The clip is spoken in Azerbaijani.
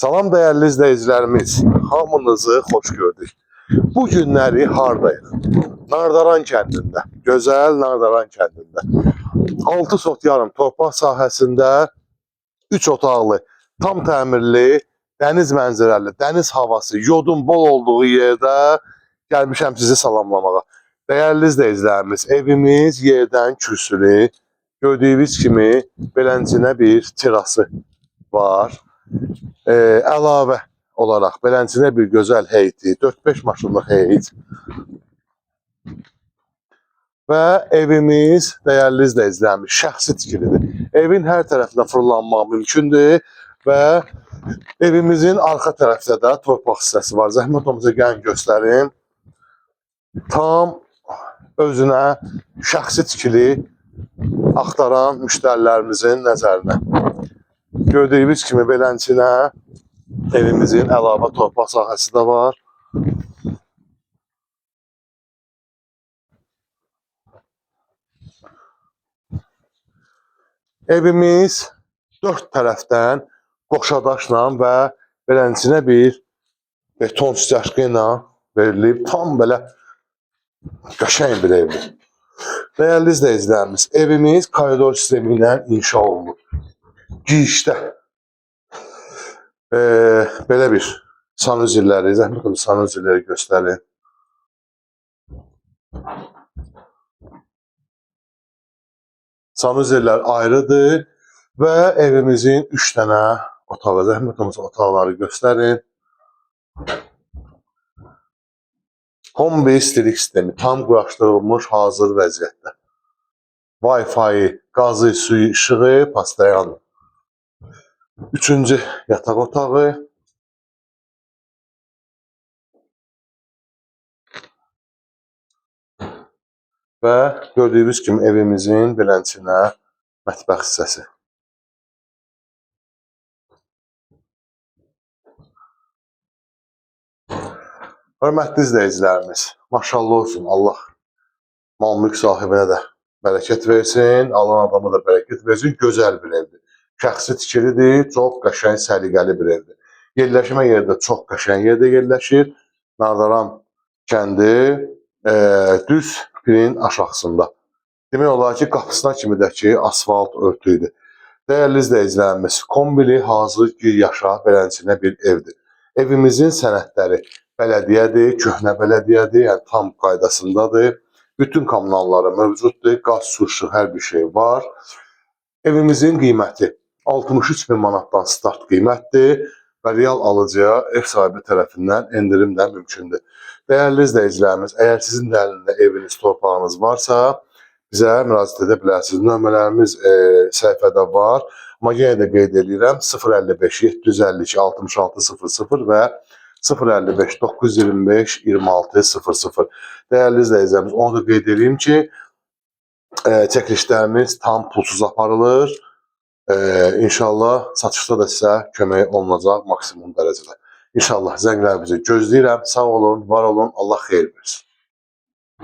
Salam dəyərli izləyicilərimiz, hamınızı xoş gördük. Bu günləri hardayıq? Nardaran kəndində, gözəl Nardaran kəndində. 6 sot yarım torpaq sahəsində 3 otaqlı, tam təmirli, dəniz mənzərəli, dəniz havası, yodun bol olduğu yerdə gəlmişəm sizi salamlamağa. Dəyərli izləyicilərimiz, evimiz yerdən kürsülü, gördüyünüz kimi beləncinə bir terası var. Əlavə olaraq beləncinə bir gözəl heyeti, 4-5 maşınlıq heyet və evimiz dəyərli izləyicilərimiz şəxsi tikilidir. Evin hər tərəfindən fırlanmaq mümkündür və evimizin arxa tərəfdə də torpaq hissəsi var. Zəhmət olmasa gəlin göstərin. Tam özünə şəxsi tikili axtaran müştərilərimizin nəzərinə. Gördüyünüz kimi beləncinə evimizin əlavə torpaq sahəsi də var. Evimiz 4 tərəfdən qoşadaşla və beləncinə bir beton stəşqi ilə verilib. Tam belə qəşəng bir evdir. Dəyərli izləyicilərimiz, evimiz koridor sistemi ilə inşa olunub. Girişdə belə bir sanuzilləri, zəhmət olun sanuzilləri göstərin. Sanuzillər ayrıdır və evimizin 3 dənə otağı, zəhmət olmasa otaqları göstərin. Kombi istilik sistemi tam quraşdırılmış hazır vəziyyətdə. Wi-Fi, qazı, suyu, işığı, pastayan. 3-cü yataq otağı. Və gördüyünüz kimi evimizin beləncinə mətbəx hissəsi. Hörmətli izləyicilərimiz, maşallah olsun, Allah mal-mülk sahibinə də bərəkət versin, alan adamı da bərəkət versin, gözəl bir evdir. Şəxsi tikilidir, çox qəşəng, səliqəli bir evdir. Yerləşmə yeri də çox qəşəng yerdə yerləşir. Nardaran kəndi düz pirin aşağısında. Demək olar ki, qapısına kimi də ki, asfalt örtüydür. Dəyərli izləyicilərimiz, kombili hazır bir yaşa beləncinə bir evdir. Evimizin sənədləri bələdiyyədir, köhnə bələdiyyədir, yəni tam qaydasındadır. Bütün kommunalları mövcuddur, qaz, su, işıq, hər bir şey var. Evimizin qiyməti 63 bin manatdan start qiymətdir və real alıcıya ev sahibi tərəfindən endirim də mümkündür. Dəyərli izləyicilərimiz, əgər sizin də əlində eviniz, torpağınız varsa, bizə müraciət edə bilərsiniz. Nömrələrimiz səhifədə var. Amma yenə də qeyd edirəm, 055 752 6600 və 055 925 2600. Dəyərli izləyicilərimiz, onu da qeyd edeyim ki, çəkilişlərimiz tam pulsuz aparılır. İnşallah satışda da sizə kömək olunacaq maksimum dərəcədə. İnşallah zənglərimizi gözləyirəm. Sağ olun, var olun. Allah xeyir versin.